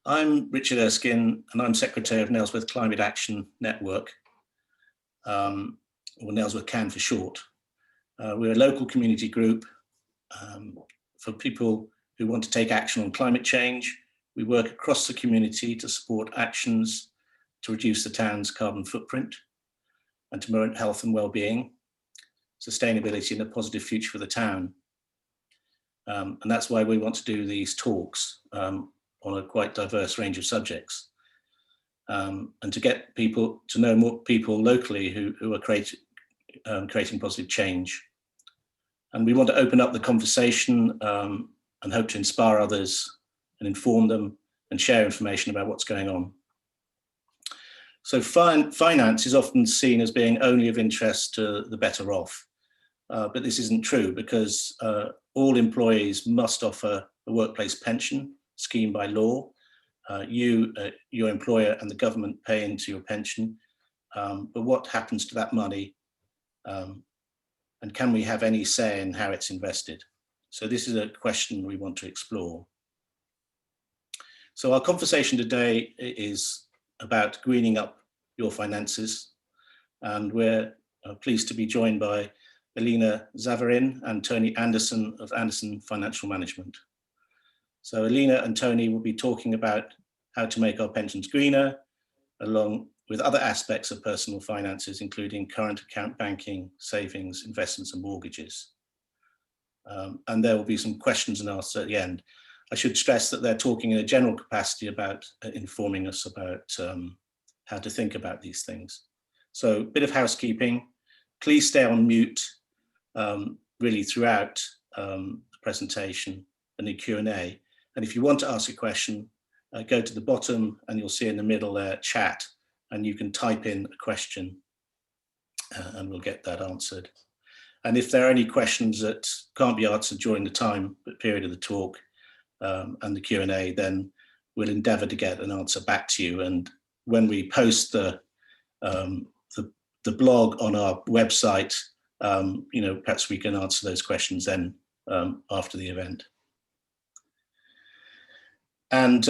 I'm Richard Erskine, and I'm Secretary of Nailsworth Climate Action Network, or Nailsworth CAN for short. We're a local community group for people who want to take action on climate change. We work across the community to support actions to reduce the town's carbon footprint and to promote health and well-being, sustainability and a positive future for the town. And that's why we want to do these talks on a quite diverse range of subjects, and to get people to know more people locally who are creating positive change. And we want to open up the conversation and hope to inspire others and inform them and share information about what's going on. So finance is often seen as being only of interest to the better off, but this isn't true, because all employees must offer a workplace pension scheme by law. Your employer and the government pay into your pension, but what happens to that money, and can we have any say in how it's invested? So this is a question we want to explore. So our conversation today is about greening up your finances, and we're pleased to be joined by Alina Zavarin and Tony Anderson of Anderson Financial Management. So Alina and Tony will be talking about how to make our pensions greener, along with other aspects of personal finances, including current account banking, savings, investments and mortgages. And there will be some questions and answers at the end. I should stress that they're talking in a general capacity about informing us about how to think about these things. So a bit of housekeeping. Please stay on mute really throughout the presentation and the Q&A. And if you want to ask a question, go to the bottom and you'll see in the middle there chat, and you can type in a question and we'll get that answered. And if there are any questions that can't be answered during the period of the talk and the Q&A, then we'll endeavour to get an answer back to you. And when we post the blog on our website, perhaps we can answer those questions then after the event. And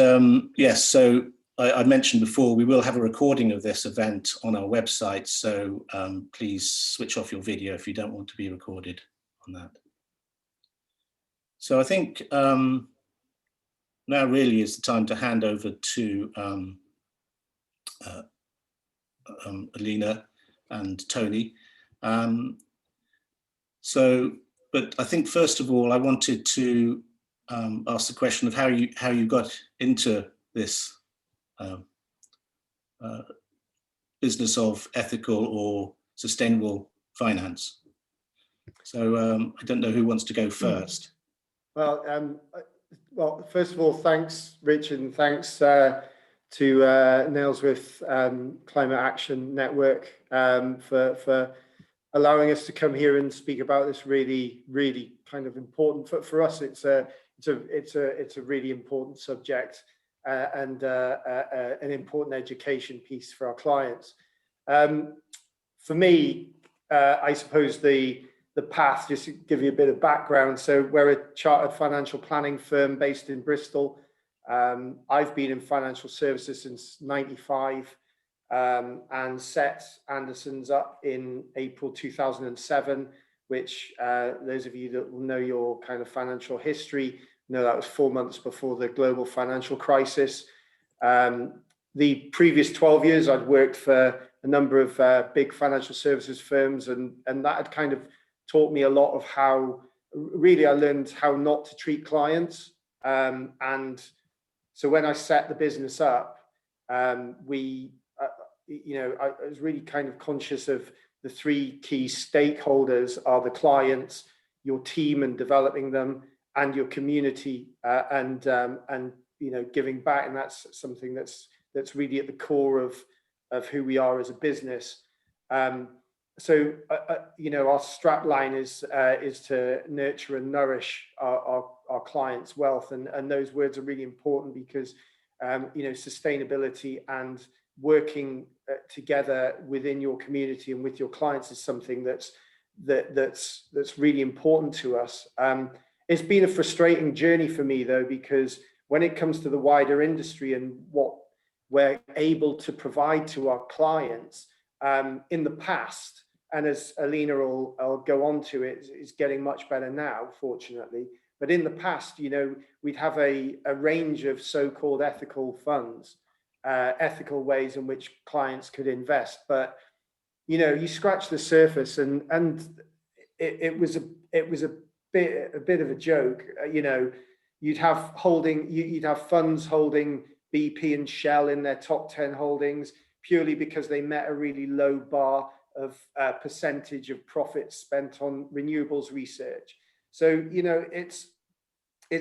yes, so I mentioned before, we will have a recording of this event on our website, so please switch off your video if you don't want to be recorded on that. So I think now really is the time to hand over to Alina and Tony. But I think first of all, I wanted to ask the question of how you got into this business of ethical or sustainable finance. So I don't know who wants to go first. Well, first of all, thanks, Richard, and thanks to Nailsworth Climate Action Network for allowing us to come here and speak about this really kind of important for us. It's a really important subject and an important education piece for our clients. For me, I suppose the path, just to give you a bit of background. So we're a chartered financial planning firm based in Bristol. I've been in financial services since '95 and set Anderson's up in April 2007, which those of you that will know your kind of financial history know that was 4 months before the global financial crisis. The previous 12 years, I'd worked for a number of big financial services firms, and that had kind of taught me a lot of how, really I learned how not to treat clients. And so when I set the business up, I was really kind of conscious of the three key stakeholders are the clients, your team and developing them, and your community, and giving back. And that's something that's really at the core of who we are as a business. So our strap line is to nurture and nourish our clients' wealth, and those words are really important because sustainability and working together within your community and with your clients is something that's really important to us. It's been a frustrating journey for me though, because when it comes to the wider industry and what we're able to provide to our clients, in the past, and as Alina will go on to it, it's getting much better now, fortunately. But in the past, you know, we'd have a range of so-called ethical funds, ethical ways in which clients could invest. But, you know, you scratch the surface and it was a bit of a joke. You know, you'd have funds holding BP and Shell in their top 10 holdings purely because they met a really low bar of percentage of profits spent on renewables research. So, you know, it's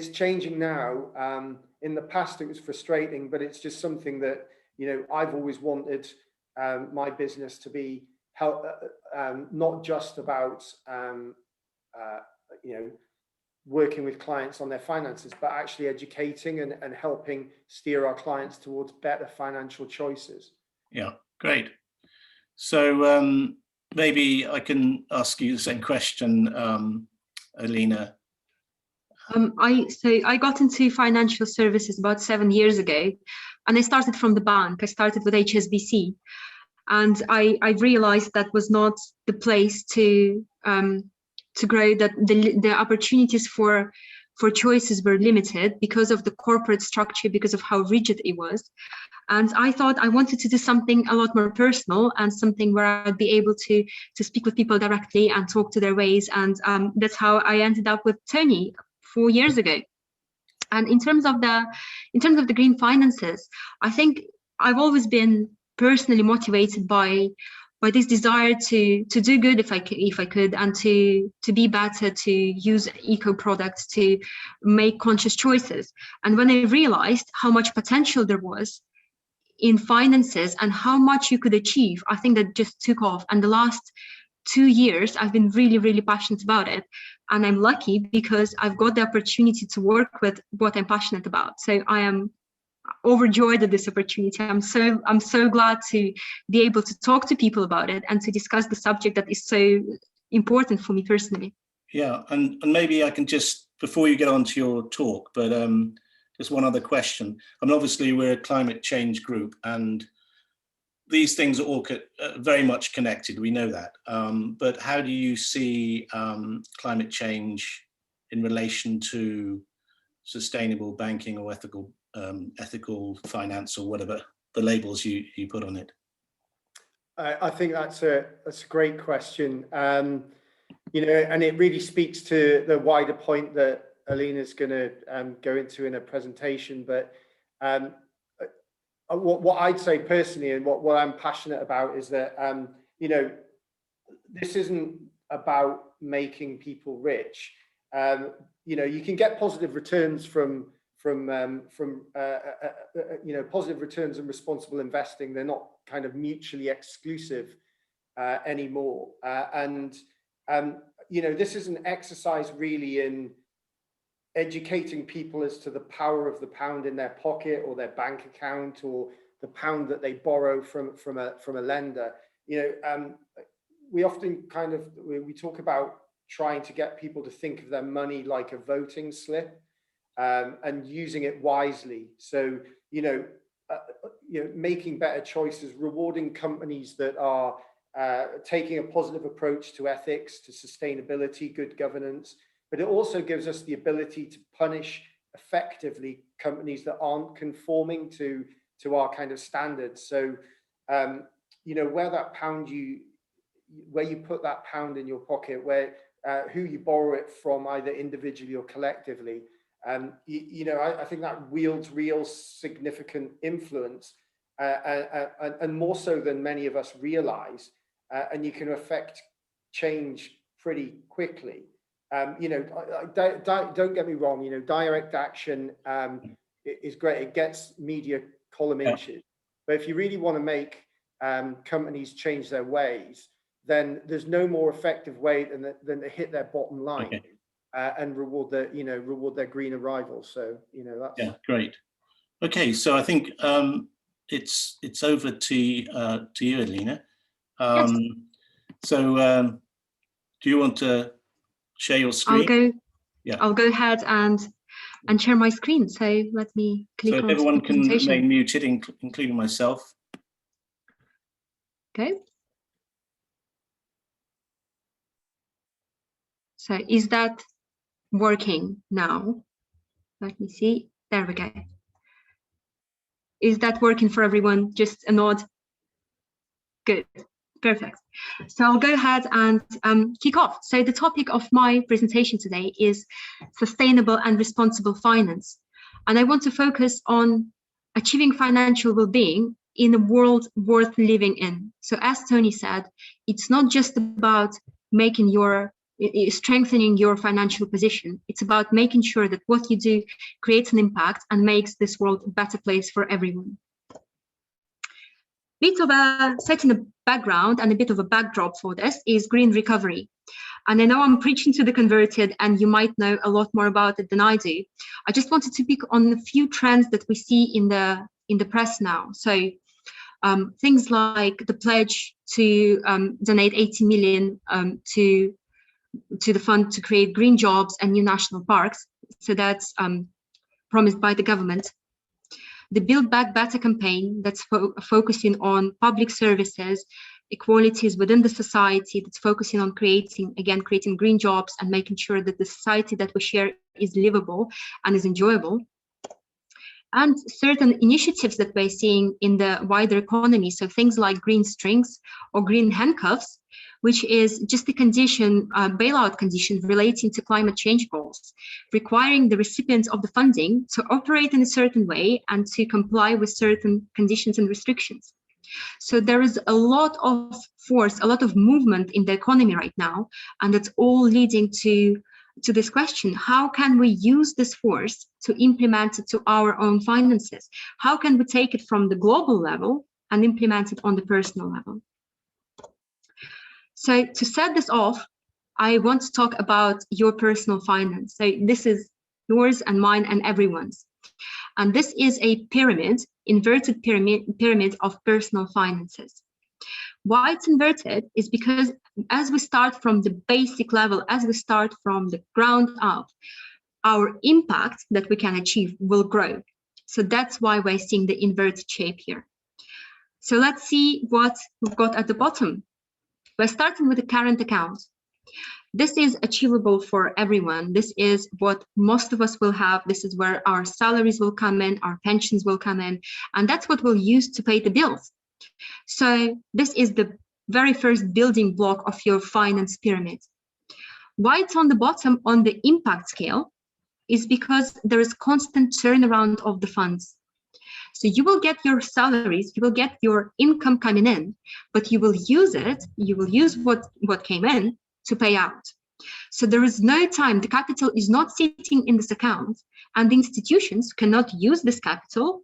changing now. In the past, it was frustrating, but it's just something that, you know, I've always wanted my business to be not just about, you know, working with clients on their finances, but actually educating and helping steer our clients towards better financial choices. Yeah, great. So maybe I can ask you the same question, Alina. I got into financial services about 7 years ago, and I started from the bank. I started with HSBC, and I realized that was not the place to grow. That the opportunities for choices were limited because of the corporate structure, because of how rigid it was. And I thought I wanted to do something a lot more personal and something where I'd be able to speak with people directly and talk to their ways. And that's how I ended up with Tony 4 years ago. And in terms of the green finances, I think I've always been personally motivated by this desire to do good if I could, and to be better, to use eco products, to make conscious choices. And when I realized how much potential there was in finances and how much you could achieve, I think that just took off. And the last 2 years, I've been really, really passionate about it. And I'm lucky because I've got the opportunity to work with what I'm passionate about. So I am overjoyed at this opportunity. I'm so glad to be able to talk to people about it and to discuss the subject that is so important for me personally. Yeah, and maybe I can just, before you get on to your talk, but just one other question. And obviously we're a climate change group, and these things are all very much connected, we know that. But how do you see climate change in relation to sustainable banking or ethical finance, or whatever the labels you put on it? I think that's a great question. You know, and it really speaks to the wider point that Alina's going to go into in a presentation. But what I'd say personally, and what I'm passionate about, is that you know, this isn't about making people rich. You know, you can get positive returns from you know, positive returns and responsible investing. They're not kind of mutually exclusive anymore. You know, this is an exercise really in educating people as to the power of the pound in their pocket or their bank account, or the pound that they borrow from a lender. You know, we often we talk about trying to get people to think of their money like a voting slip, and using it wisely. So, you know, making better choices, rewarding companies that are taking a positive approach to ethics, to sustainability, good governance. But it also gives us the ability to punish effectively companies that aren't conforming to our kind of standards. So, you know, where you put that pound in your pocket, where who you borrow it from, either individually or collectively, you know, I think that wields real significant influence, and more so than many of us realize, and you can affect change pretty quickly. You know, don't get me wrong, you know, direct action is great. It gets media column inches. But if you really want to make companies change their ways, then there's no more effective way than to hit their bottom line. And reward their greener rivals. So, you know, that's great. Okay, so I think it's over to you, Alina. Yes. So do you want to share your screen? I'll go ahead and and share my screen. So let me click So if on everyone the can presentation. remain muted, including myself. Okay. So is that working now? Let me see. There we go. Is that working for everyone? Just a nod. Good. Perfect. So I'll go ahead and kick off. So the topic of my presentation today is sustainable and responsible finance. And I want to focus on achieving financial well-being in a world worth living in. So as Tony said, it's not just about strengthening your financial position. It's about making sure that what you do creates an impact and makes this world a better place for everyone. Bit of a setting a background and a bit of a backdrop for this is green recovery. And I know I'm preaching to the converted and you might know a lot more about it than I do. I just wanted to pick on a few trends that we see in the press now. So things like the pledge to donate 80 million to the fund to create green jobs and new national parks. So that's promised by the government. The Build Back Better campaign that's focusing on public services, equalities within the society, that's focusing on creating green jobs and making sure that the society that we share is livable and is enjoyable. And certain initiatives that we're seeing in the wider economy, so things like green strings or green handcuffs, which is just a condition, bailout condition relating to climate change goals, requiring the recipients of the funding to operate in a certain way and to comply with certain conditions and restrictions. So there is a lot of force, a lot of movement in the economy right now, and it's all leading to this question: how can we use this force to implement it to our own finances? How can we take it from the global level and implement it on the personal level? So to set this off, I want to talk about your personal finance. So this is yours and mine and everyone's. And this is a pyramid, inverted pyramid of personal finances. Why it's inverted is because as we start from the basic level, as we start from the ground up, our impact that we can achieve will grow. So that's why we're seeing the inverted shape here. So let's see what we've got at the bottom. We're starting with a current account. This is achievable for everyone. This is what most of us will have. This is where our salaries will come in, our pensions will come in, and that's what we'll use to pay the bills. So this is the very first building block of your finance pyramid. Why it's on the bottom on the impact scale is because there is constant turnaround of the funds. So you will get your salaries, you will get your income coming in, but you will use it, you will use what came in to pay out. So there is no time, the capital is not sitting in this account, and the institutions cannot use this capital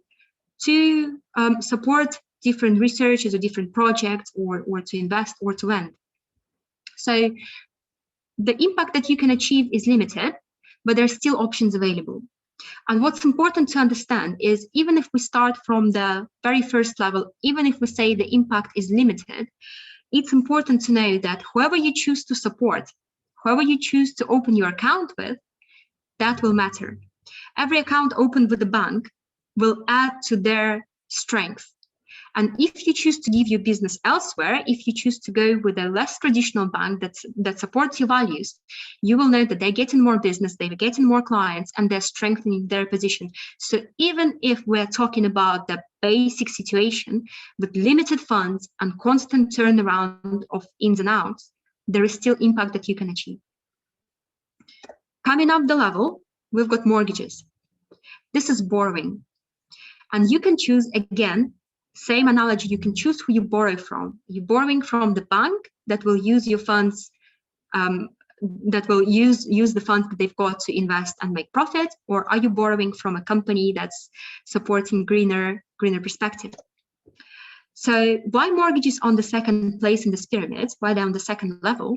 to support different researches or different projects or to invest or to lend. So the impact that you can achieve is limited, but there's still options available. And what's important to understand is even if we start from the very first level, even if we say the impact is limited, it's important to know that whoever you choose to support, whoever you choose to open your account with, that will matter. Every account opened with the bank will add to their strength. And if you choose to give your business elsewhere, if you choose to go with a less traditional bank that supports your values, you will know that they're getting more business, they're getting more clients, and they're strengthening their position. So even if we're talking about the basic situation with limited funds and constant turnaround of ins and outs, there is still impact that you can achieve. Coming up the level, we've got mortgages. This is borrowing. And you can choose, again, same analogy, you can choose who you borrow from. You're borrowing from the bank that will use your funds, that will use the funds that they've got to invest and make profit, or are you borrowing from a company that's supporting greener perspective? So why mortgages on the second place in this pyramid, why they're on the second level,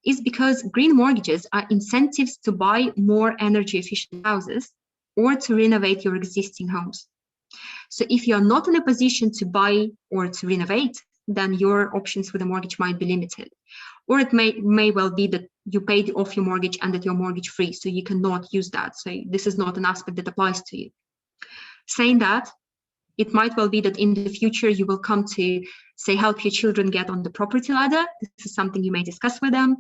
is because green mortgages are incentives to buy more energy efficient houses or to renovate your existing homes. So if you're not in a position to buy or to renovate, then your options with a mortgage might be limited. Or it may well be that you paid off your mortgage and that you're mortgage free, so you cannot use that. So this is not an aspect that applies to you. Saying that, it might well be that in the future you will come to, say, help your children get on the property ladder. This is something you may discuss with them.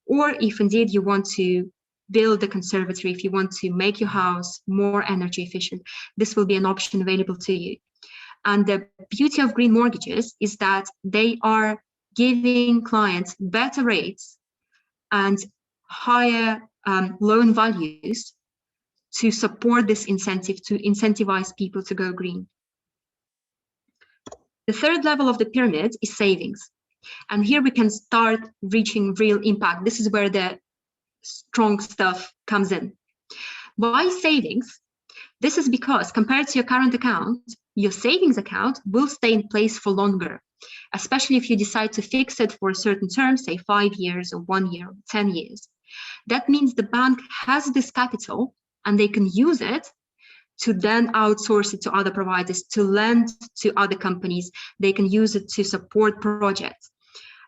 Or if indeed you want to build a conservatory, if you want to make your house more energy efficient, this will be an option available to you. And the beauty of green mortgages is that they are giving clients better rates and higher loan values to support this incentive, to incentivize people to go green. The third level of the pyramid is savings. And here we can start reaching real impact. This is where the strong stuff comes in. Why savings? This is because compared to your current account, your savings account will stay in place for longer, especially if you decide to fix it for a certain term, say 5 years or 1 year, or 10 years. That means the bank has this capital and they can use it to then outsource it to other providers, to lend to other companies. They can use it to support projects.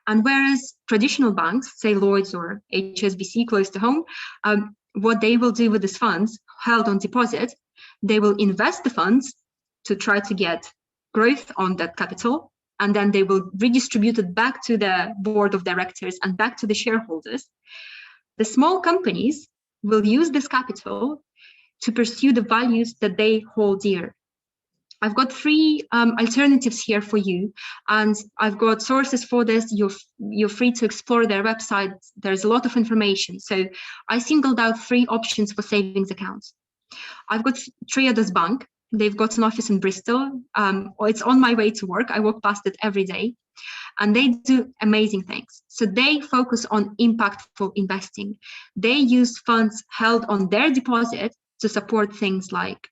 And whereas traditional banks, say Lloyds or HSBC close to home, what they will do with these funds held on deposit, they will invest the funds to try to get growth on that capital, and then they will redistribute it back to the board of directors and back to the shareholders. The small companies will use this capital to pursue the values that they hold dear. I've got 3 alternatives here for you, and I've got sources for this. You're free to explore their website. There's a lot of information. So I singled out 3 options for savings accounts. I've got Triodos Bank. They've got an office in Bristol. It's on my way to work. I walk past it every day, and they do amazing things. So they focus on impactful investing. They use funds held on their deposit to support things like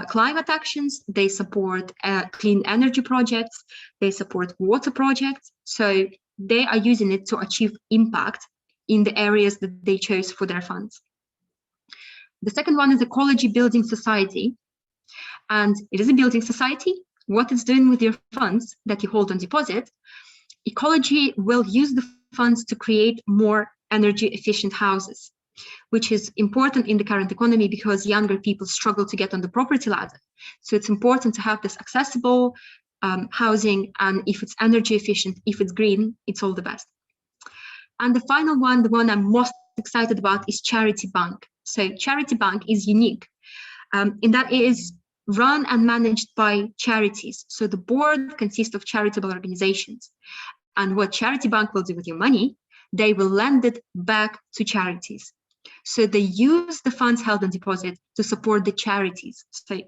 climate actions. They support clean energy projects. They support water projects. So they are using it to achieve impact in the areas that they chose for their funds. The second one is Ecology Building Society. And it is a building society. What it's doing with your funds that you hold on deposit, Ecology will use the funds to create more energy efficient houses, which is important in the current economy because younger people struggle to get on the property ladder. So it's important to have this accessible housing, and if it's energy efficient, if it's green, it's all the best. And the final one, the one I'm most excited about, is Charity Bank. So Charity Bank is unique in that it is run and managed by charities. So the board consists of charitable organizations. And what Charity Bank will do with your money, they will lend it back to charities. So they use the funds held on deposit to support the charities. So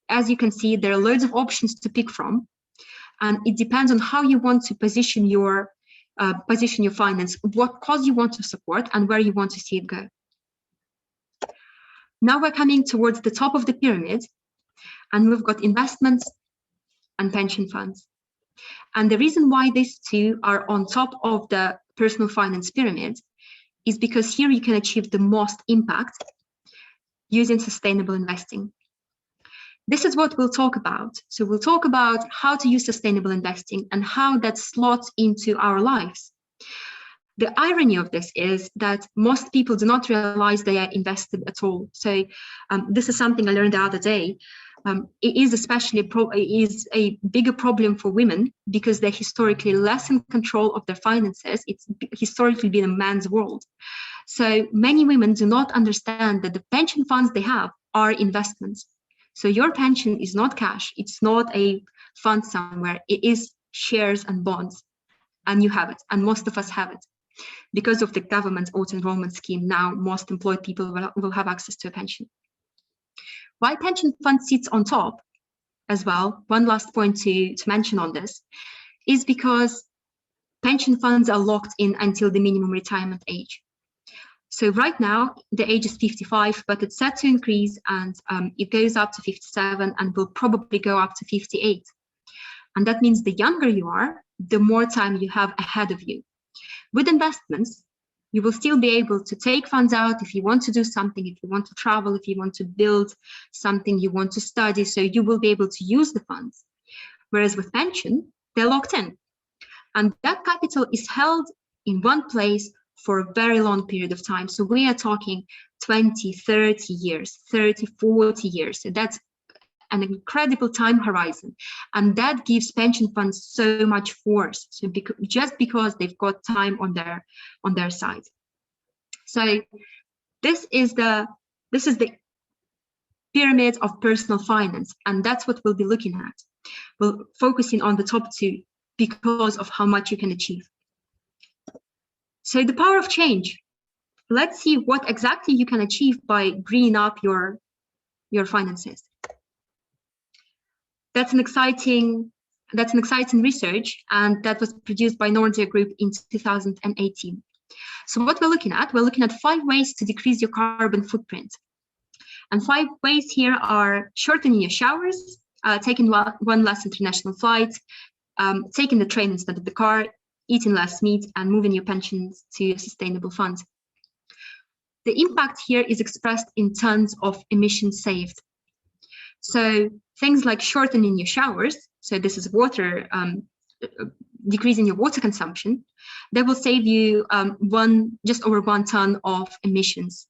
as you can see, there are loads of options to pick from, and it depends on how you want to position your finance, what cause you want to support, and where you want to see it go. Now we're coming towards the top of the pyramid, and we've got investments and pension funds. And the reason why these 2 are on top of the personal finance pyramid is because here you can achieve the most impact using sustainable investing. This is what we'll talk about. So we'll talk about how to use sustainable investing and how that slots into our lives. The irony of this is that most people do not realize they are invested at all. So this is something I learned the other day. It is especially a bigger problem for women because they're historically less in control of their finances. It's historically been a man's world. So many women do not understand that the pension funds they have are investments. So your pension is not cash. It's not a fund somewhere. It is shares and bonds, and you have it. And most of us have it. Because of the government auto-enrollment scheme, now most employed people will have access to a pension. Why pension fund sits on top as well, one last point to mention on this, is because pension funds are locked in until the minimum retirement age. So right now, the age is 55, but it's set to increase, and it goes up to 57 and will probably go up to 58. And that means the younger you are, the more time you have ahead of you. With investments, you will still be able to take funds out if you want to do something, if you want to travel, if you want to build something, you want to study, so you will be able to use the funds. Whereas with pension, they're locked in. And that capital is held in one place for a very long period of time. So we are talking 20, 30 years, 30, 40 years. So that's an incredible time horizon. And that gives pension funds so much force. So just because they've got time on their side. So this is the pyramid of personal finance, and that's what we'll be looking at. We'll focusing on the top two because of how much you can achieve. So the power of change. Let's see what exactly you can achieve by greening up your finances. That's an exciting research, and that was produced by Nordea Group in 2018. So what we're looking at 5 ways to decrease your carbon footprint. And 5 ways here are shortening your showers, taking one less international flight, taking the train instead of the car, eating less meat, and moving your pensions to a sustainable fund. The impact here is expressed in tons of emissions saved. So things like shortening your showers, so this is water, decreasing your water consumption, that will save you just over 1 ton of emissions.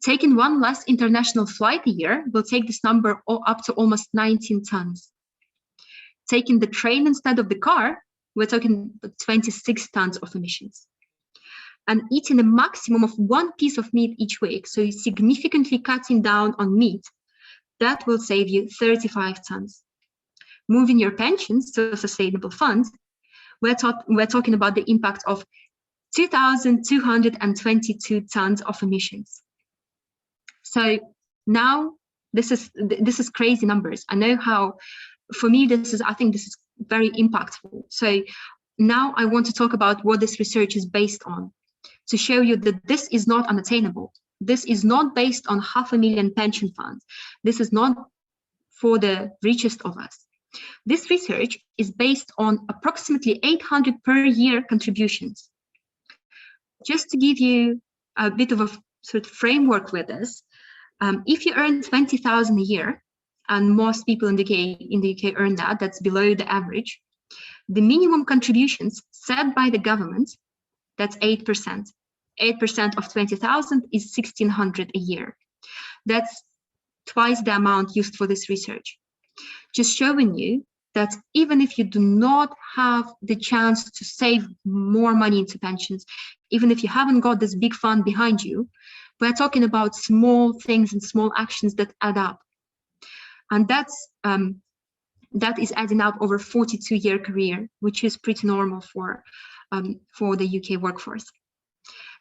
Taking one less international flight a year will take this number up to almost 19 tons. Taking the train instead of the car, we're talking 26 tons of emissions. And eating a maximum of 1 piece of meat each week, so significantly cutting down on meat, that will save you 35 tons. Moving your pensions to a sustainable fund, we're talking about the impact of 2,222 tons of emissions. So now this is crazy numbers. I know how, for me, I think this is very impactful. So now I want to talk about what this research is based on, to show you that this is not unattainable. This is not based on 500,000 pension funds. This is not for the richest of us. This research is based on approximately 800 per year contributions. Just to give you a bit of a sort of framework with this, if you earn 20,000 a year, and most people in the UK earn that, that's below the average, the minimum contributions set by the government, that's 8%. 8% of 20,000 is 1,600 a year. That's twice the amount used for this research. Just showing you that even if you do not have the chance to save more money into pensions, even if you haven't got this big fund behind you, we're talking about small things and small actions that add up. And that is adding up over 42-year career, which is pretty normal for the UK workforce.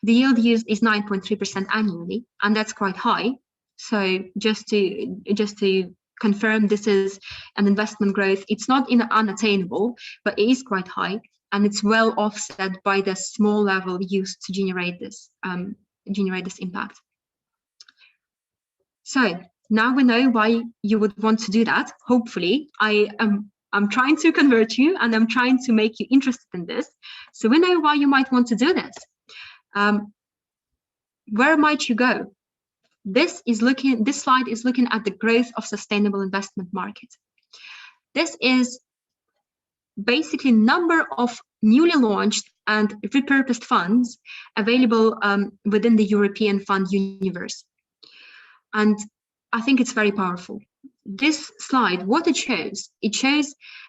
The yield is 9.3% annually, and that's quite high. So just to confirm, this is an investment growth. It's not unattainable, but it is quite high, and it's well offset by the small level used to generate this impact. So now we know why you would want to do that. Hopefully, I'm trying to convert you, and I'm trying to make you interested in this. So we know why you might want to do this. Where might you go? This slide is looking at the growth of sustainable investment market. This is basically number of newly launched and repurposed funds available within the European fund universe. And I think it's very powerful. This slide, what it shows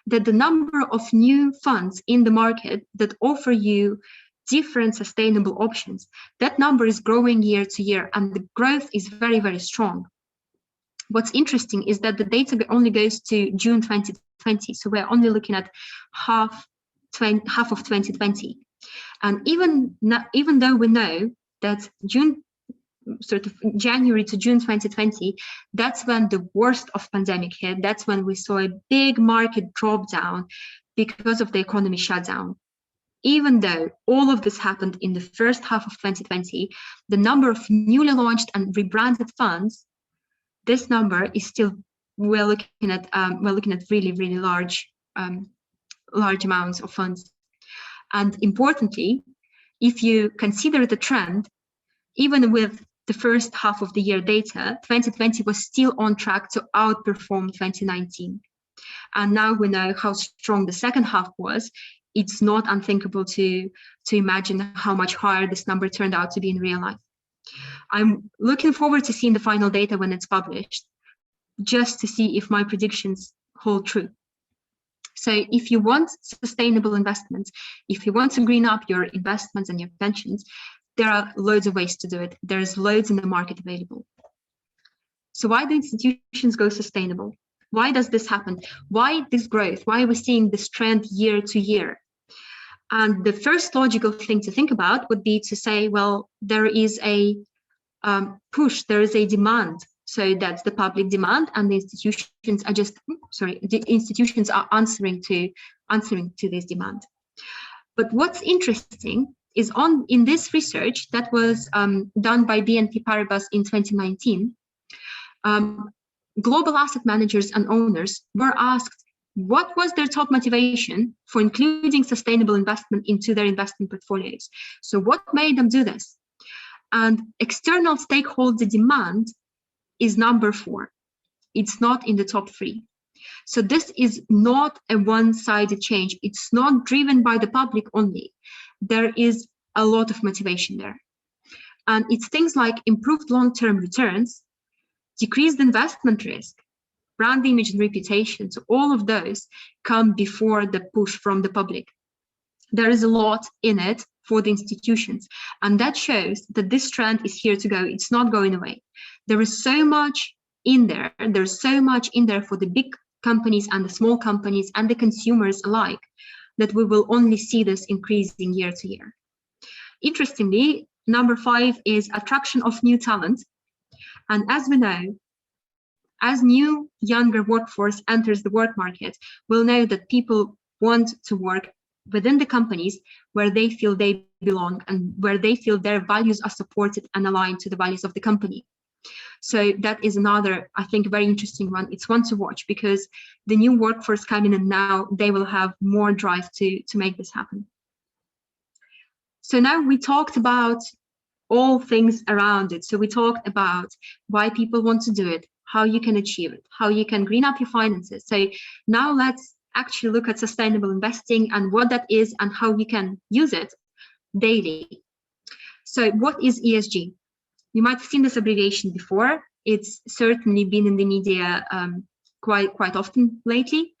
that the number of new funds in the market that offer you different sustainable options, that number is growing year to year, and the growth is very, very strong. What's interesting is that the data only goes to June 2020, so we're only looking at half of 2020. And even though we know that January to June 2020, that's when the worst of pandemic hit, that's when we saw a big market drop down because of the economy shutdown. Even though all of this happened in the first half of 2020, the number of newly launched and rebranded funds, this number is still, we're looking at really, really large amounts of funds. And importantly, if you consider the trend, even with the first half of the year data, 2020 was still on track to outperform 2019. And now we know how strong the second half was. it's not unthinkable to imagine how much higher this number turned out to be in real life. I'm looking forward to seeing the final data when it's published, just to see if my predictions hold true. So if you want sustainable investments, if you want to green up your investments and your pensions, there are loads of ways to do it. There's loads in the market available. So why do institutions go sustainable? Why does this happen? Why this growth? Why are we seeing this trend year to year? And the first logical thing to think about would be to say, well, there is a push, there is a demand. So that's the public demand, and the institutions are just, the institutions are answering to this demand. But what's interesting is in this research that was done by BNP Paribas in 2019, global asset managers and owners were asked what was their top motivation for including sustainable investment into their investment portfolios. So what made them do this? And external stakeholder demand is number 4. It's not in the top 3. So this is not a one-sided change. It's not driven by the public only. There is a lot of motivation there. And it's things like improved long-term returns, decreased investment risk, brand image and reputation. So all of those come before the push from the public. There is a lot in it for the institutions, and that shows that this trend is here to go. It's not going away. There is so much in there. There's so much in there for the big companies and the small companies and the consumers alike, that we will only see this increasing year to year. Interestingly, number 5 is attraction of new talent. And as we know, as new younger workforce enters the work market, we'll know that people want to work within the companies where they feel they belong and where they feel their values are supported and aligned to the values of the company. So that is another, I think, very interesting one. It's one to watch, because the new workforce coming in now, they will have more drive to make this happen. So now we talked about all things around it. So we talked about why people want to do it, how you can achieve it, how you can green up your finances. So now let's actually look at sustainable investing and what that is and how you can use it daily. So what is ESG? You might have seen this abbreviation before. It's certainly been in the media quite often lately.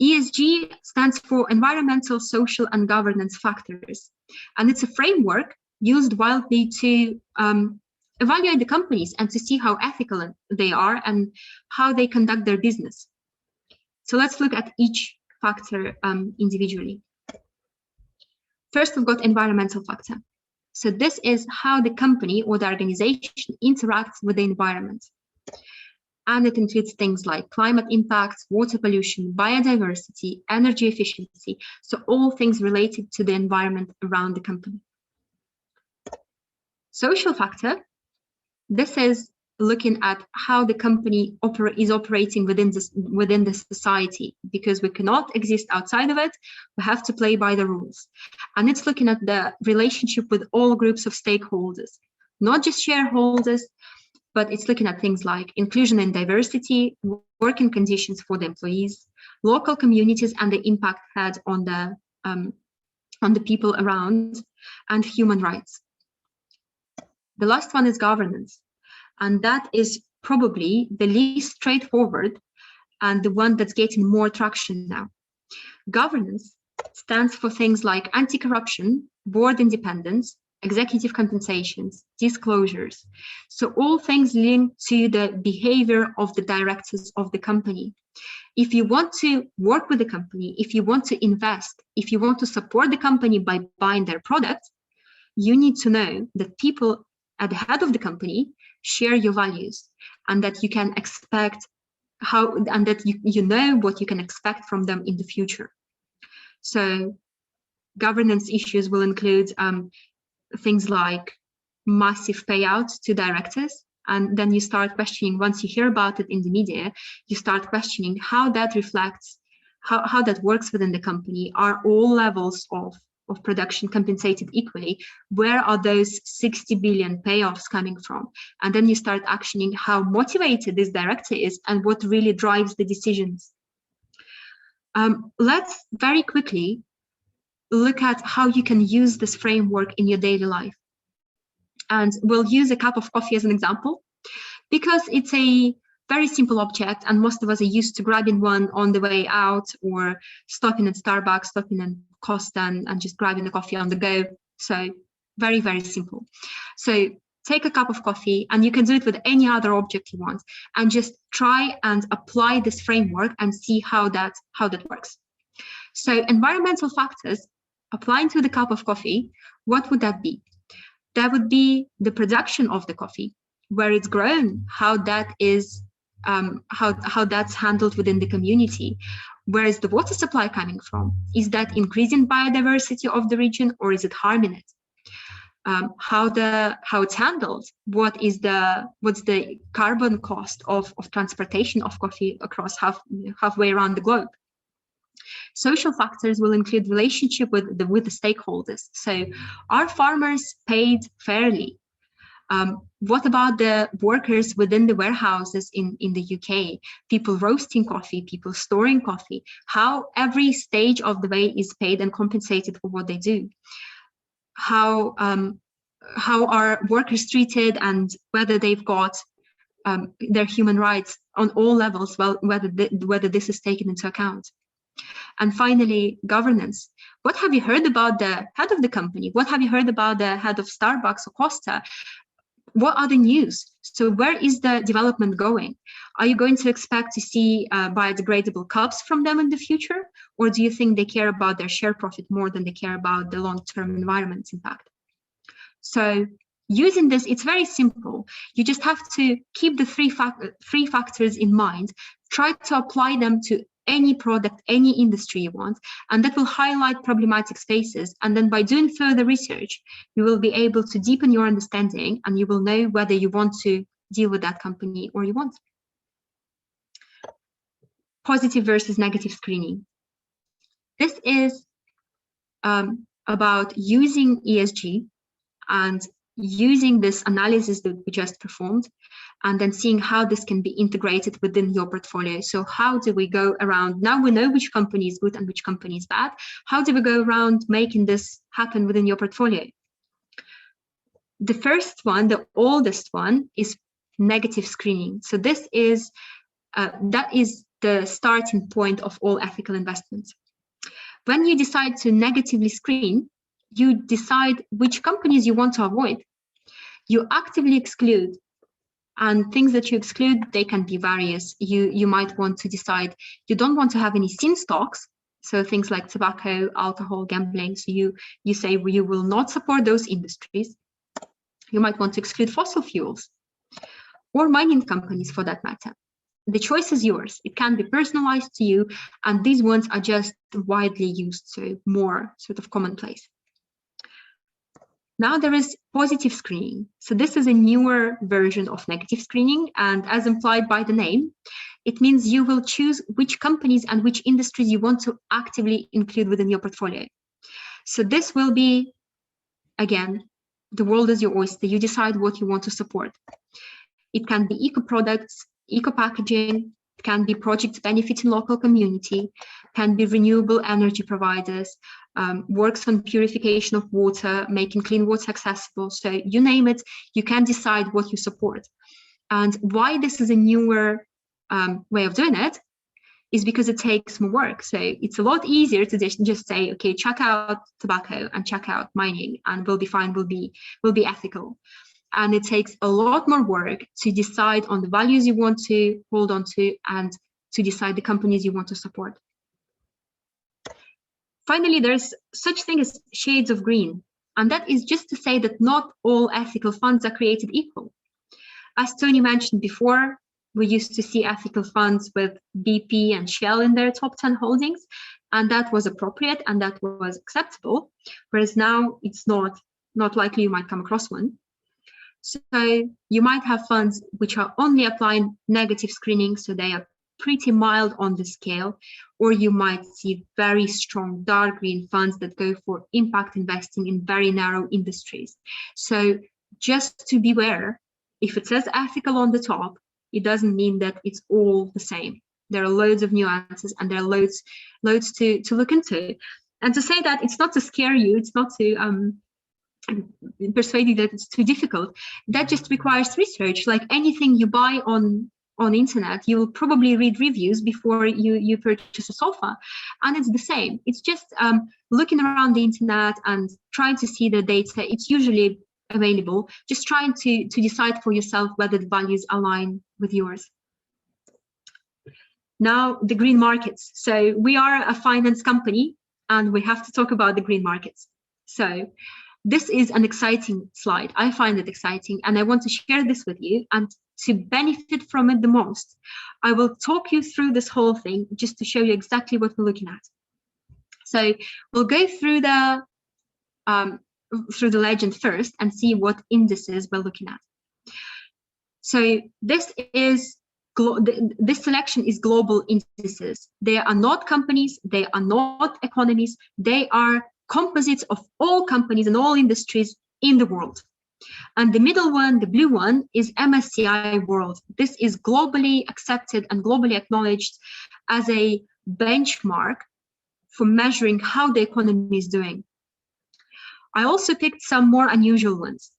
ESG stands for environmental, social, and governance factors. And it's a framework used widely to evaluate the companies and to see how ethical they are and how they conduct their business. So let's look at each factor individually. First, we've got environmental factor. So this is how the company or the organization interacts with the environment. And it includes things like climate impacts, water pollution, biodiversity, energy efficiency. So all things related to the environment around the company. Social factor. This is looking at how the company is operating within the society, because we cannot exist outside of it. We have to play by the rules. And it's looking at the relationship with all groups of stakeholders, not just shareholders, but it's looking at things like inclusion and diversity, working conditions for the employees, local communities and the impact had on the people around, and human rights. The last one is governance. And that is probably the least straightforward and the one that's getting more traction now. Governance stands for things like anti-corruption, board independence, executive compensations, disclosures. So all things linked to the behavior of the directors of the company. If you want to work with the company, if you want to invest, if you want to support the company by buying their product, you need to know that people at the head of the company share your values, and that you can expect and that you know what you can expect from them in the future. So governance issues will include things like massive payouts to directors, and then you start questioning, once you hear about it in the media, you start questioning how that reflects, how that works within the company. Are all levels of production compensated equally? Where are those 60 billion payoffs coming from? And then you start actioning how motivated this director is and what really drives the decisions. Let's very quickly look at how you can use this framework in your daily life. And we'll use a cup of coffee as an example, because it's a very simple object, and most of us are used to grabbing one on the way out, or stopping at Starbucks, stopping at Costa, and just grabbing the coffee on the go. So very, very simple. So take a cup of coffee, and you can do it with any other object you want, and just try and apply this framework and see how that works. So environmental factors applying to the cup of coffee, what would that be? That would be the production of the coffee, where it's grown, how that is, how that's handled within the community. Where is the water supply coming from? Is that increasing biodiversity of the region, or is it harming it? How it's handled? What's the carbon cost of transportation of coffee across halfway around the globe? Social factors will include relationship with the stakeholders. So, are farmers paid fairly? What about the workers within the warehouses in the UK? People roasting coffee, people storing coffee, how every stage of the way is paid and compensated for what they do. How are workers treated, and whether they've got their human rights on all levels, well, whether this is taken into account. And finally, governance. What have you heard about the head of the company? What have you heard about the head of Starbucks or Costa? What are the news? So where is the development going? Are you going to expect to see biodegradable cups from them in the future? Or do you think they care about their share profit more than they care about the long-term environment impact? So using this, it's very simple. You just have to keep the three factors in mind, try to apply them to any product, any industry you want, and that will highlight problematic spaces. And then by doing further research, you will be able to deepen your understanding, and you will know whether you want to deal with that company or you won't. Positive versus negative screening. This is about using ESG and using this analysis that we just performed, and then seeing how this can be integrated within your portfolio. So how do we go around, now we know which company is good and which company is bad, how do we go around making this happen within your portfolio? The first one, the oldest one, is negative screening. So this is, that is the starting point of all ethical investments. When you decide to negatively screen, you decide which companies you want to avoid. You actively exclude, and things that you exclude, they can be various. You might want to decide you don't want to have any sin stocks, so things like tobacco, alcohol, gambling. So you say you will not support those industries. You might want to exclude fossil fuels or mining companies for that matter. The choice is yours. It can be personalized to you, and these ones are just widely used, so more sort of commonplace. Now there is positive screening. So this is a newer version of negative screening, and as implied by the name, it means you will choose which companies and which industries you want to actively include within your portfolio. So this will be, again, the world is your oyster. You decide what you want to support. It can be eco products, eco packaging, it can be projects benefiting local community, can be renewable energy providers, works on purification of water, making clean water accessible. So you name it, you can decide what you support. And why this is a newer way of doing it is because it takes more work. So it's a lot easier to just say, okay, check out tobacco and check out mining, and we'll be fine, we'll be ethical. And it takes a lot more work to decide on the values you want to hold on to, and to decide the companies you want to support. Finally, there's such thing as shades of green, and that is just to say that not all ethical funds are created equal. As Tony mentioned before, we used to see ethical funds with BP and Shell in their top 10 holdings, and that was appropriate and that was acceptable, whereas now it's not likely you might come across one. So you might have funds which are only applying negative screening, so they are pretty mild on the scale, or you might see very strong dark green funds that go for impact investing in very narrow industries. So just to beware, if it says ethical on the top, it doesn't mean that it's all the same. There are loads of nuances, and there are loads to look into. And to say that it's not to scare you, it's not to persuade you that it's too difficult. That just requires research. Like anything you buy on internet, you'll probably read reviews before you purchase a sofa, and it's the same. It's just looking around the internet and trying to see the data. It's usually available, just trying to decide for yourself whether the values align with yours. Now, the green markets. So we are a finance company and we have to talk about the green markets. So this is an exciting slide. I find it exciting and I want to share this with you, and to benefit from it the most, I will talk you through this whole thing just to show you exactly what we're looking at. So we'll go through the legend first and see what indices we're looking at. So this selection is global indices. They are not companies, they are not economies, they are composites of all companies and all industries in the world. And the middle one, the blue one, is MSCI World. This is globally accepted and globally acknowledged as a benchmark for measuring how the economy is doing. I also picked some more unusual ones.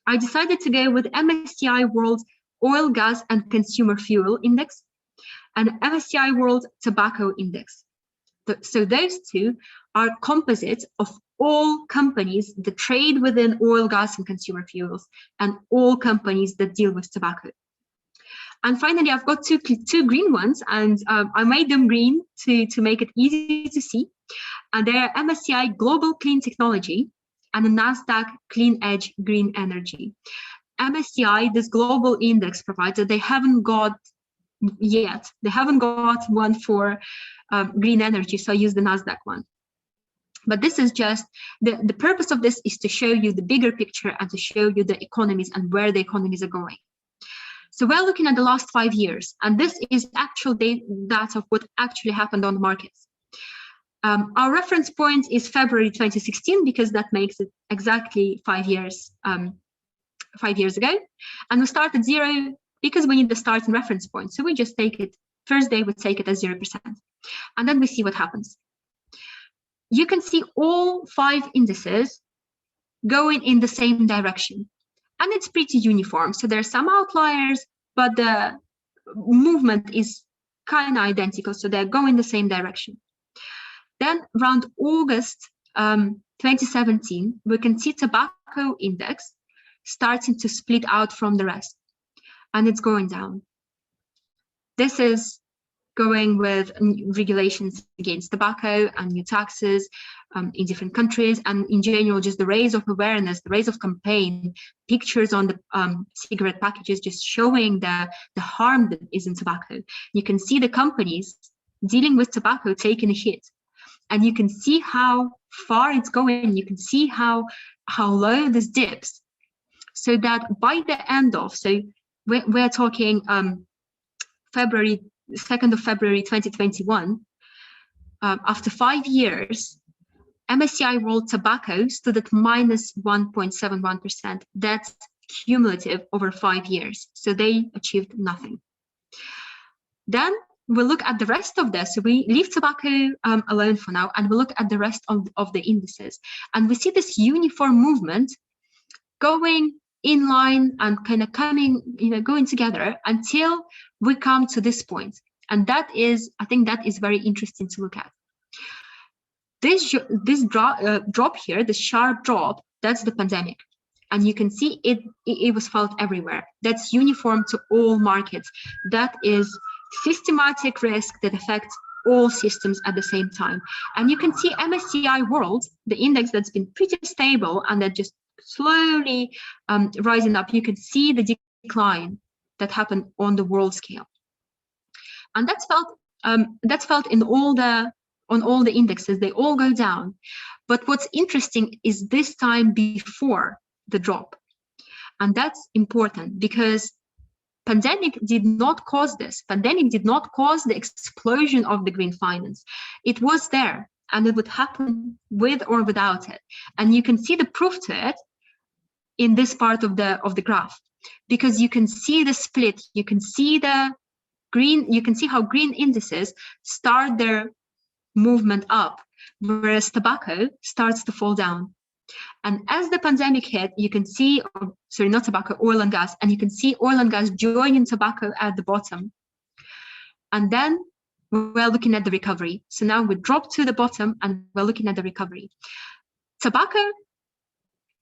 I decided to go with MSCI World Oil, Gas and Consumer Fuel Index and MSCI World Tobacco Index. So those two are composites of all companies that trade within oil, gas and consumer fuels, and all companies that deal with tobacco. And finally, I've got two green ones, and I made them green to make it easy to see. And they're MSCI Global Clean Technology and the NASDAQ Clean Edge Green Energy. MSCI, this global index provider, they haven't got yet. They haven't got one for green energy, so I use the NASDAQ one. But this is just, the purpose of this is to show you the bigger picture and to show you the economies and where the economies are going. So we're looking at the last 5 years, and this is actual data of what actually happened on the markets. Our reference point is February 2016 because that makes it exactly 5 years, 5 years ago. And we start at 0 because we need the starting reference point. So we just take it, first day we take it as 0%. And then we see what happens. You can see all 5 indices going in the same direction. And it's pretty uniform. So there are some outliers, but the movement is kind of identical. So they're going the same direction. Then around August 2017, we can see tobacco index starting to split out from the rest. And it's going down. This is going with regulations against tobacco and new taxes in different countries, and in general, just the raise of awareness, the raise of campaign, pictures on the cigarette packages, just showing the harm that is in tobacco. You can see the companies dealing with tobacco taking a hit, and you can see how far it's going. You can see how low this dips, so that by the end of, so we're talking February 2nd of February 2021, after 5 years, MSCI World Tobacco stood at minus 1.71%. That's cumulative over 5 years. So they achieved nothing. Then we'll look at the rest of this. So we leave tobacco alone for now, and we'll look at the rest of the indices. And we see this uniform movement going in line and kind of coming, going together until we come to this point. And that is, I think that is very interesting to look at. This drop here, the sharp drop, that's the pandemic. And you can see it was felt everywhere. That's uniform to all markets. That is systematic risk that affects all systems at the same time. And you can see MSCI World, the index that's been pretty stable and that just slowly rising up. You can see the decline that happened on the world scale, and that's felt in on all the indexes. They all go down. But what's interesting is this time before the drop, and that's important because pandemic did not cause this. Pandemic did not cause the explosion of the green finance. It was there, and it would happen with or without it. And you can see the proof to it in this part of the graph, because you can see the split. You can see the green. You can see how green indices start their movement up, whereas tobacco starts to fall down. And as the pandemic hit, you can see, sorry, not tobacco, oil and gas, and you can see oil and gas joining tobacco at the bottom. And then we're looking at the recovery. So now we drop to the bottom and we're looking at the recovery. Tobacco,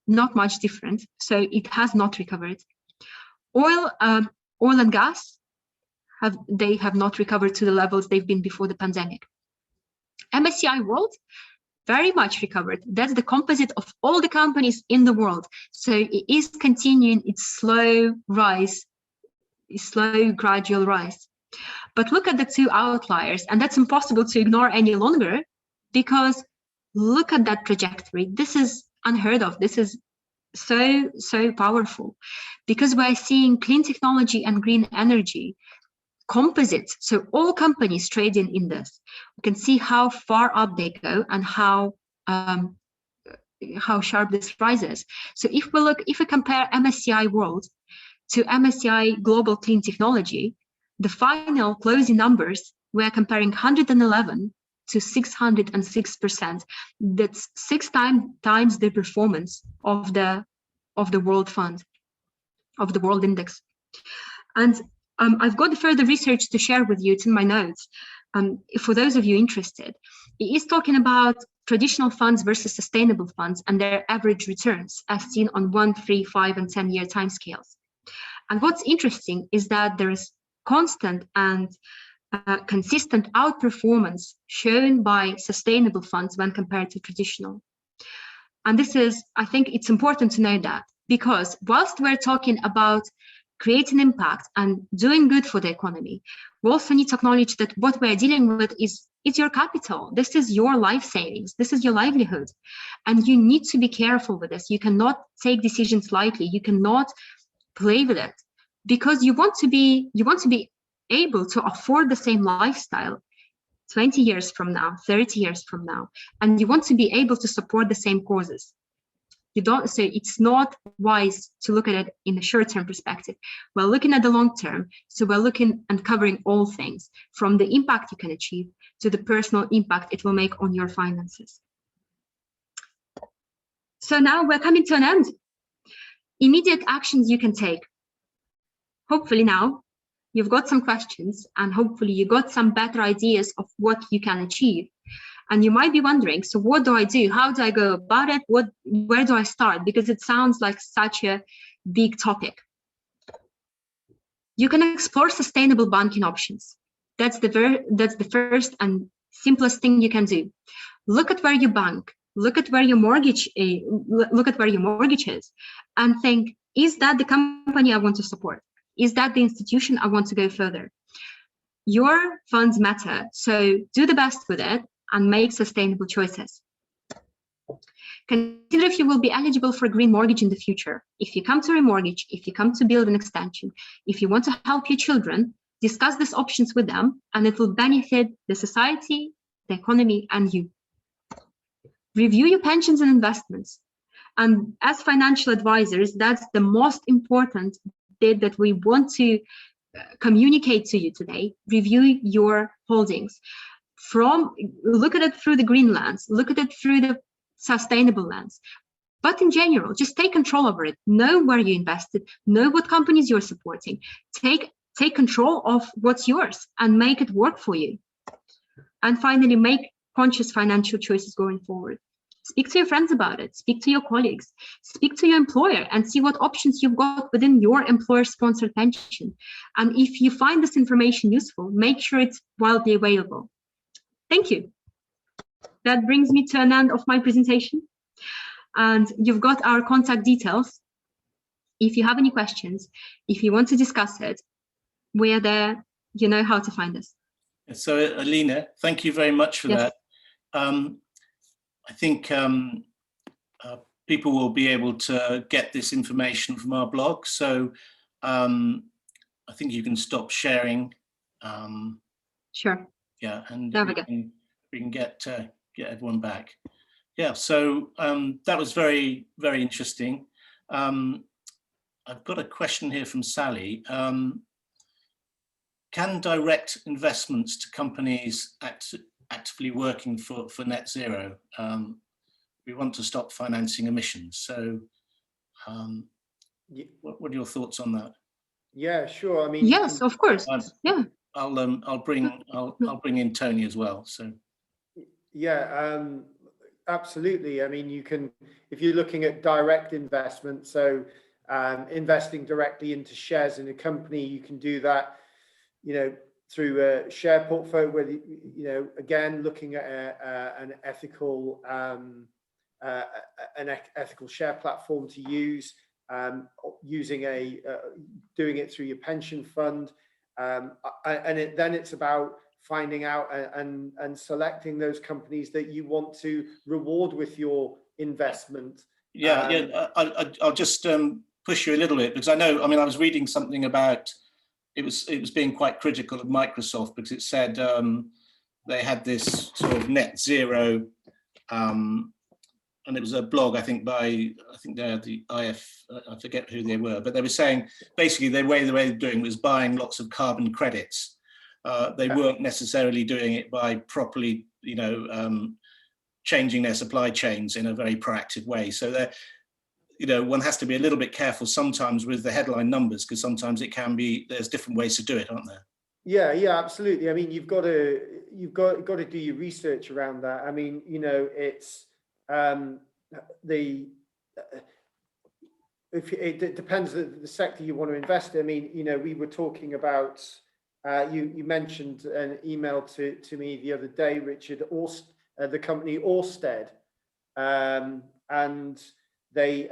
not much different. So it has not recovered. Oil and gas, they have not recovered to the levels they've been before the pandemic. MSCI World, very much recovered. That's the composite of all the companies in the world. So it is continuing its slow rise, slow gradual rise. But look at the two outliers, and that's impossible to ignore any longer, because look at that trajectory. This is unheard of. This is so powerful, because we're seeing clean technology and green energy composites. So all companies trading in this, we can see how far up they go and how sharp this rises. So if we compare MSCI World to MSCI Global Clean Technology, the final closing numbers, we're comparing 111 to 606%. That's 6 times the performance of the World Fund, of the World Index. And I've got further research to share with you. It's in my notes. For those of you interested, it is talking about traditional funds versus sustainable funds and their average returns as seen on 1, 3, 5, and 10-year timescales. And what's interesting is that there is constant and consistent outperformance shown by sustainable funds when compared to traditional. And this is, I think it's important to know that, because whilst we're talking about creating impact and doing good for the economy, we also need to acknowledge that what we're dealing with is your capital. This is your life savings. This is your livelihood. And you need to be careful with this. You cannot take decisions lightly. You cannot play with it, because you want to be able to afford the same lifestyle 20 years from now, 30 years from now, and you want to be able to support the same causes. So it's not wise to look at it in a short-term perspective. We're looking at the long term. So we're looking and covering all things, from the impact you can achieve to the personal impact it will make on your finances. So now we're coming to an end. Immediate actions you can take. Hopefully now you've got some questions, and hopefully you got some better ideas of what you can achieve. And you might be wondering, so what do I do? How do I go about it? Where do I start? Because it sounds like such a big topic. You can explore sustainable banking options. That's the first and simplest thing you can do. Look at where you bank. Look at where your mortgage is, and think, is that the company I want to support? Is that the institution I want to go further? Your funds matter, so do the best with it and make sustainable choices. Consider if you will be eligible for a green mortgage in the future. If you come to remortgage, if you come to build an extension, if you want to help your children, discuss these options with them, and it will benefit the society, the economy, and you. Review your pensions and investments. And as financial advisors, that's the most important bit that we want to communicate to you today. Review your holdings. Look at it through the green lens, look at it through the sustainable lens. But in general, just take control over it. Know where you invested, know what companies you're supporting. Take control of what's yours and make it work for you. And finally, make conscious financial choices going forward. Speak to your friends about it, speak to your colleagues, speak to your employer and see what options you've got within your employer-sponsored pension. And if you find this information useful, make sure it's widely available. Thank you. That brings me to an end of my presentation. And you've got our contact details. If you have any questions, if you want to discuss it, we're there. You know how to find us. So, Alina, thank you very much for that. I think people will be able to get this information from our blog. So I think you can stop sharing. Sure. Yeah, and we can get everyone back. Yeah, so that was very, very interesting. I've got a question here from Sally. Can direct investments to companies actively working for net zero. We want to stop financing emissions. So what are your thoughts on that? Yeah, sure. I mean, yes, of course. Yeah. I'll bring in Tony as well. So yeah, absolutely. I mean, you can, if you're looking at direct investment, so investing directly into shares in a company, you can do that, through a share portfolio, where again, looking at an ethical ethical share platform to use, doing it through your pension fund, then it's about finding out and selecting those companies that you want to reward with your investment. I'll just push you a little bit, because I know, I mean, I was reading something about it was being quite critical of Microsoft, because it said they had this sort of net zero, and it was a blog, I think they're the IF, I forget who they were, but they were saying basically the way they were doing was buying lots of carbon credits. They weren't necessarily doing it by properly, changing their supply chains in a very proactive way. So one has to be a little bit careful sometimes with the headline numbers, because sometimes it can be, there's different ways to do it, aren't there? Yeah, absolutely. I mean, you've got to do your research around that. I mean, it's it depends the sector you want to invest in. I mean, we were talking about, you mentioned an email to me the other day, Richard, the company Orsted, and they,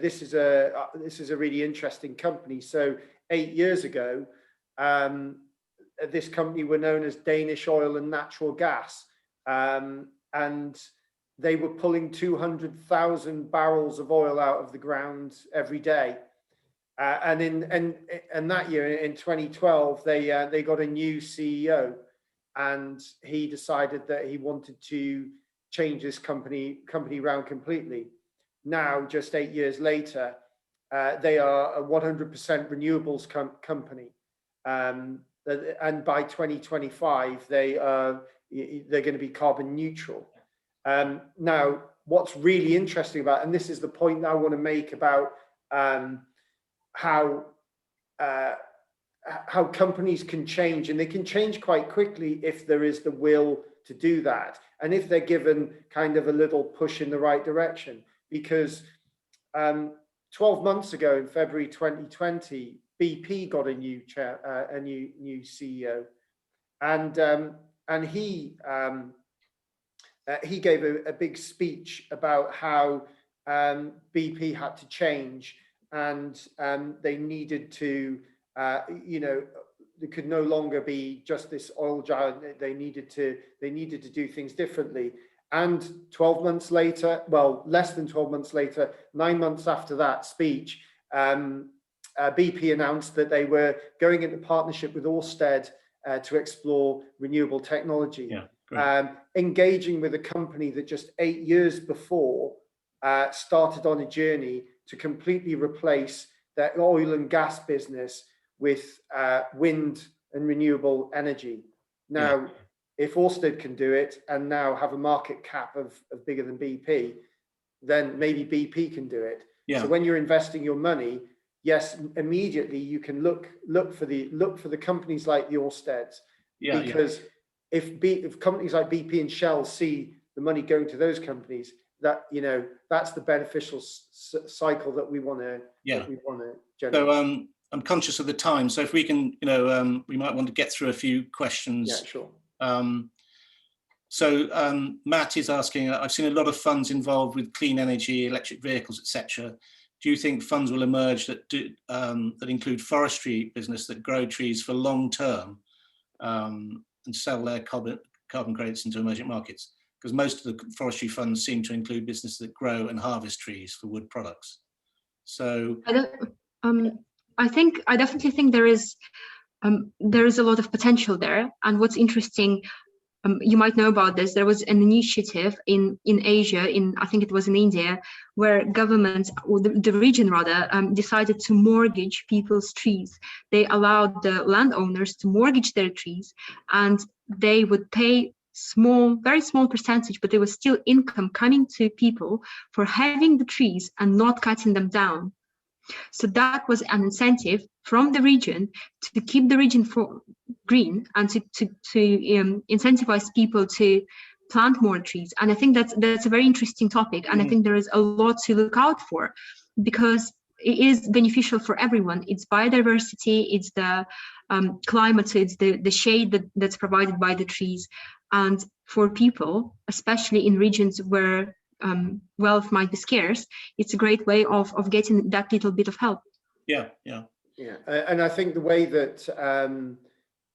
this is a really interesting company. So 8 years ago, this company were known as Danish Oil and Natural Gas, and they were pulling 200,000 barrels of oil out of the ground every day. And that year, in 2012, they got a new CEO, and he decided that he wanted to change this company around completely. Now, just 8 years later, they are a 100% renewables company, and by 2025, they're going to be carbon neutral. Now, what's really interesting about, and this is the point that I want to make about how companies can change, and they can change quite quickly if there is the will to do that, and if they're given kind of a little push in the right direction. Because 12 months ago, in February 2020, BP got a new CEO, and he gave a big speech about how BP had to change, and they needed to, there could no longer be just this oil giant. They needed to do things differently. And 12 months later, well, less than 12 months later, 9 months after that speech, BP announced that they were going into partnership with Orsted to explore renewable technology. Engaging with a company that just 8 years before started on a journey to completely replace their oil and gas business with wind and renewable energy. Now, if Orsted can do it and now have a market cap of bigger than BP, then maybe BP can do it. So when you're investing your money, yes, immediately you can look for the companies like the Orsteds, because if companies like BP and Shell see the money going to those companies, that that's the beneficial cycle that we want to generate. So I'm conscious of the time, so if we can, we might want to get through a few questions. Yeah, sure. So Matt is asking, I've seen a lot of funds involved with clean energy, electric vehicles, etc. Do you think funds will emerge that that include forestry business that grow trees for long term and sell their carbon credits into emerging markets? Because most of the forestry funds seem to include businesses that grow and harvest trees for wood products. So I definitely think there is a lot of potential there. And what's interesting, you might know about this, there was an initiative in Asia, I think it was in India, where governments, or the region rather, decided to mortgage people's trees. They allowed the landowners to mortgage their trees, and they would pay small, very small percentage, but there was still income coming to people for having the trees and not cutting them down. So that was an incentive from the region to keep the region for green and to incentivize people to plant more trees. And I think that's a very interesting topic. And I think there is a lot to look out for, because it is beneficial for everyone. It's biodiversity, it's the climate, so it's the shade that's provided by the trees. And for people, especially in regions where wealth might be scarce, it's a great way of getting that little bit of help. Yeah. And I think the way that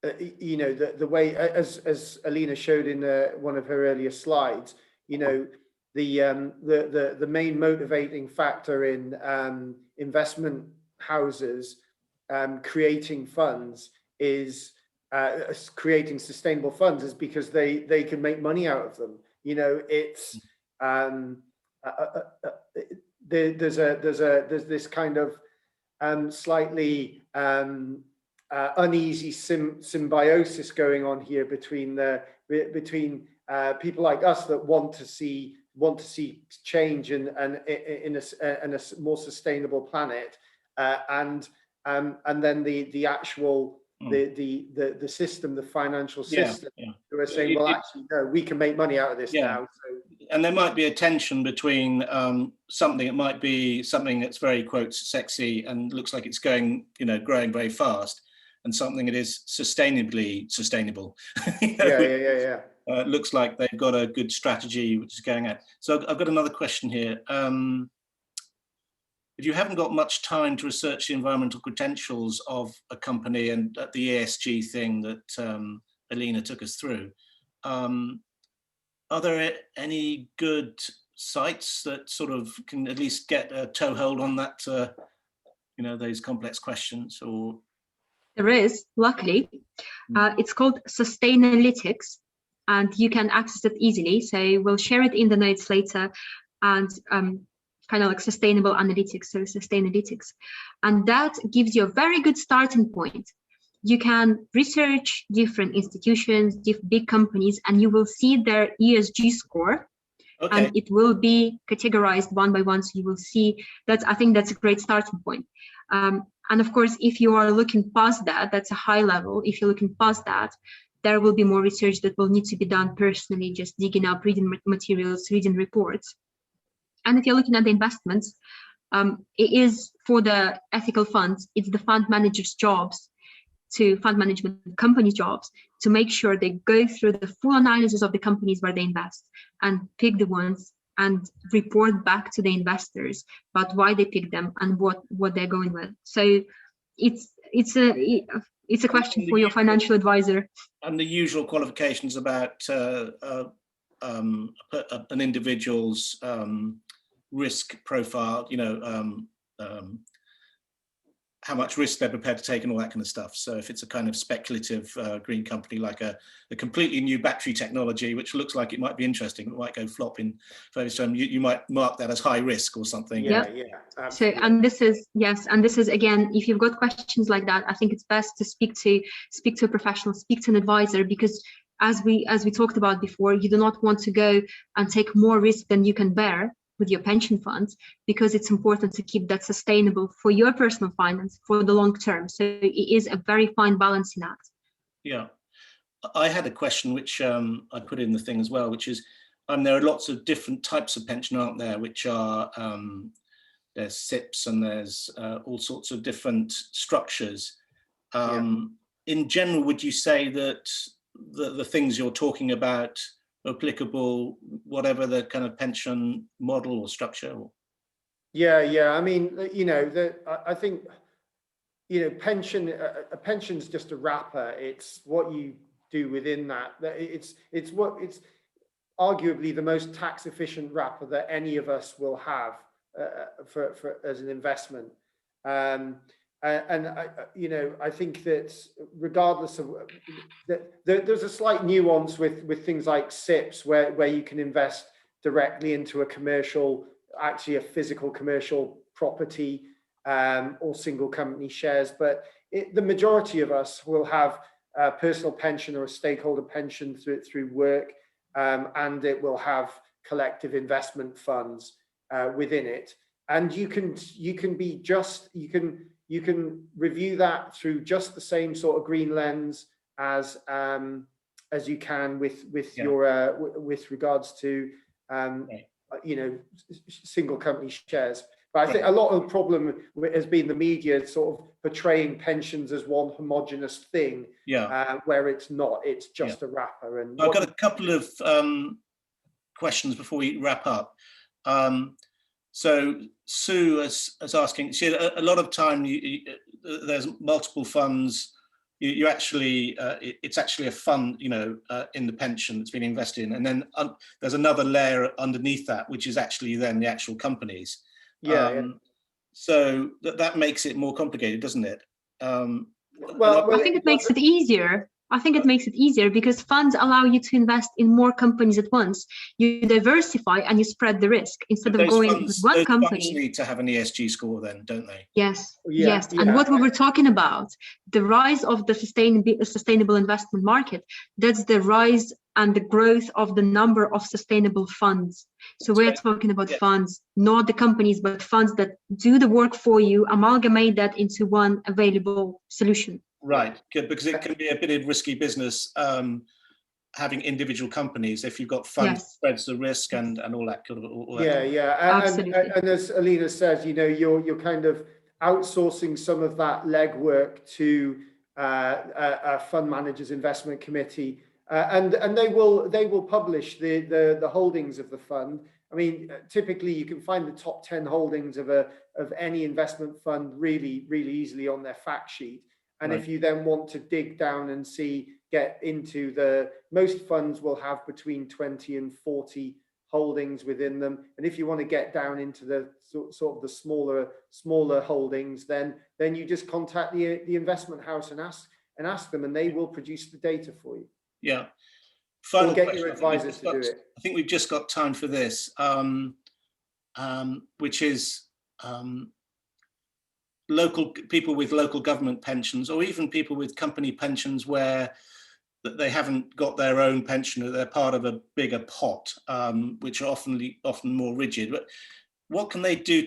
the way, as Alina showed in one of her earlier slides, the main motivating factor in investment houses creating funds is creating sustainable funds is because they can make money out of them. It's there's this kind of slightly uneasy symbiosis going on here between people like us that want to see change and in a more sustainable planet, and then the actual the system, the financial system, who are saying, well, actually, no, we can make money out of this now. So. And there might be a tension between something, it might be something that's very, quote, sexy and looks like it's going, growing very fast, and something that is sustainable. It looks like they've got a good strategy which is going out. So I've got another question here. If you haven't got much time to research the environmental credentials of a company and the ESG thing that Alina took us through, are there any good sites that sort of can at least get a toehold on that, those complex questions? Or there is, luckily. It's called Sustainalytics, and you can access it easily. So we'll share it in the notes later, and kind of like sustainable analytics, so Sustainalytics. And that gives you a very good starting point. You can research different institutions, big companies, and you will see their ESG score. Okay. And it will be categorized one by one. So you will see that. I think that's a great starting point. And of course, if you are looking past that, that's a high level. If you're looking past that, there will be more research that will need to be done personally, just digging up, reading materials, reading reports. And if you're looking at the investments, it is for the ethical funds, it's the fund managers' jobs, fund management companies' jobs, to make sure they go through the full analysis of the companies where they invest and pick the ones and report back to the investors about why they picked them and what they're going with. So it's a question for your financial advisor. And the usual qualifications about an individual's risk profile, how much risk they're prepared to take and all that kind of stuff. So if it's a kind of speculative green company, like a completely new battery technology, which looks like it might be interesting, it might go flop in various times, you might mark that as high risk or something. Yeah. So, and this is again, if you've got questions like that, I think it's best to speak to a professional, speak to an advisor, because as we talked about before, you do not want to go and take more risk than you can bear with your pension funds, because it's important to keep that sustainable for your personal finance for the long term. So it is a very fine balancing act. Yeah, I had a question which I put in the thing as well, which is there are lots of different types of pension, aren't there, which are there's SIPs and there's all sorts of different structures. In general, would you say that the things you're talking about applicable, whatever the kind of pension model or structure? I mean, I think, a pension's just a wrapper. It's what you do within that. It's arguably the most tax efficient wrapper that any of us will have for as an investment. I think that regardless of there's a slight nuance with things like SIPs where you can invest directly into a physical commercial property or single company shares, but the majority of us will have personal pension or a stakeholder pension through work, and it will have collective investment funds within it. And you can review that through just the same sort of green lens as you can with your with regards to you know, single company shares. But I think a lot of the problem has been the media sort of portraying pensions as one homogenous thing, where it's not. It's just a wrapper. And I've got a couple of questions before we wrap up. So Sue is asking, she had a lot of time, there's multiple funds, you actually, it's actually a fund, you know, in the pension that's been invested in, and then there's another layer underneath that, which is actually then the actual companies. So that makes it more complicated, doesn't it? Well, I think it makes it easier. I think it makes it easier because funds allow you to invest in more companies at once. You diversify and you spread the risk instead of going with one company. Funds need to have an ESG score then, don't they? Yes, yes. And what we were talking about, the rise of the sustainable investment market, that's the rise and the growth of the number of sustainable funds. So we're talking about funds, not the companies, but funds that do the work for you, amalgamate that into one available solution. Right, good, because it can be a bit of risky business having individual companies if you've got funds spreads the risk and all that kind of Absolutely. And as Alina says, you know, you're kind of outsourcing some of that legwork to a fund managers investment committee, and they will publish the holdings of the fund. I mean, typically you can find the top 10 holdings of any investment fund really easily on their fact sheet. And if you then want to dig down and get into most funds will have between 20 and 40 holdings within them. And if you want to get down into the sort of the smaller holdings, then you just contact the investment house and ask them, and they will produce the data for you. Yeah. Or get your advisors to do it. I think we've just got time for this, which is local people with local government pensions, or even people with company pensions where they haven't got their own pension, they're part of a bigger pot, which are often more rigid. But what can they do?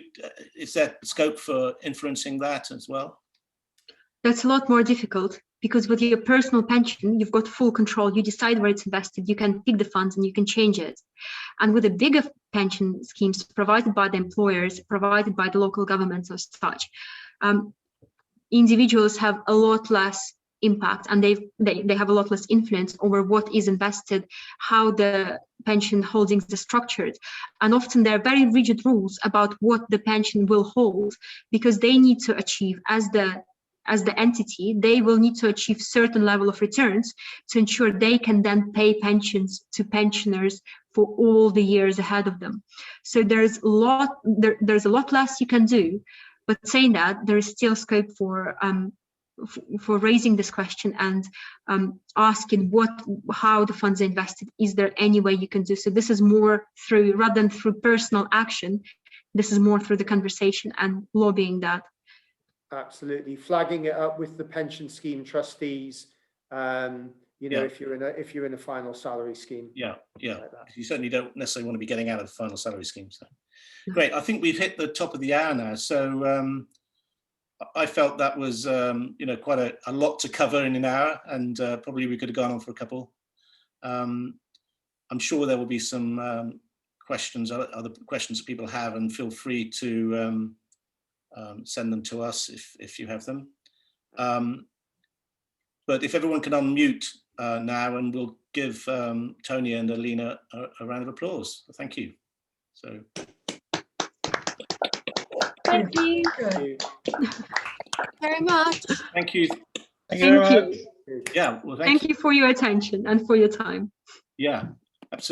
Is there scope for influencing that as well? That's a lot more difficult because with your personal pension, you've got full control. You decide where it's invested, you can pick the funds and you can change it. And with the bigger pension schemes provided by the employers, provided by the local governments or such, individuals have a lot less impact, and they have a lot less influence over what is invested, how the pension holdings are structured. And often there are very rigid rules about what the pension will hold, because they need to achieve, as the entity, they will need to achieve certain level of returns to ensure they can then pay pensions to pensioners for all the years ahead of them. So there's a lot less you can do. But saying that, there is still scope for raising this question and asking how the funds are invested. Is there any way you can do so? This is more rather than through personal action, this is more through the conversation and lobbying that. Absolutely, flagging it up with the pension scheme trustees. You know, if you're in a final salary scheme. Yeah. Like you certainly don't necessarily want to be getting out of the final salary scheme. So. Great, I think we've hit the top of the hour now. So I felt that was, you know, quite a lot to cover in an hour, and probably we could have gone on for a couple. I'm sure there will be some questions, other questions that people have, and feel free to send them to us if you have them. But if everyone can unmute now, and we'll give Tony and Alina a round of applause. Thank you. So. Thank you very much. Thank you. Thank you. Yeah. Well, thank you for your attention and for your time. Yeah.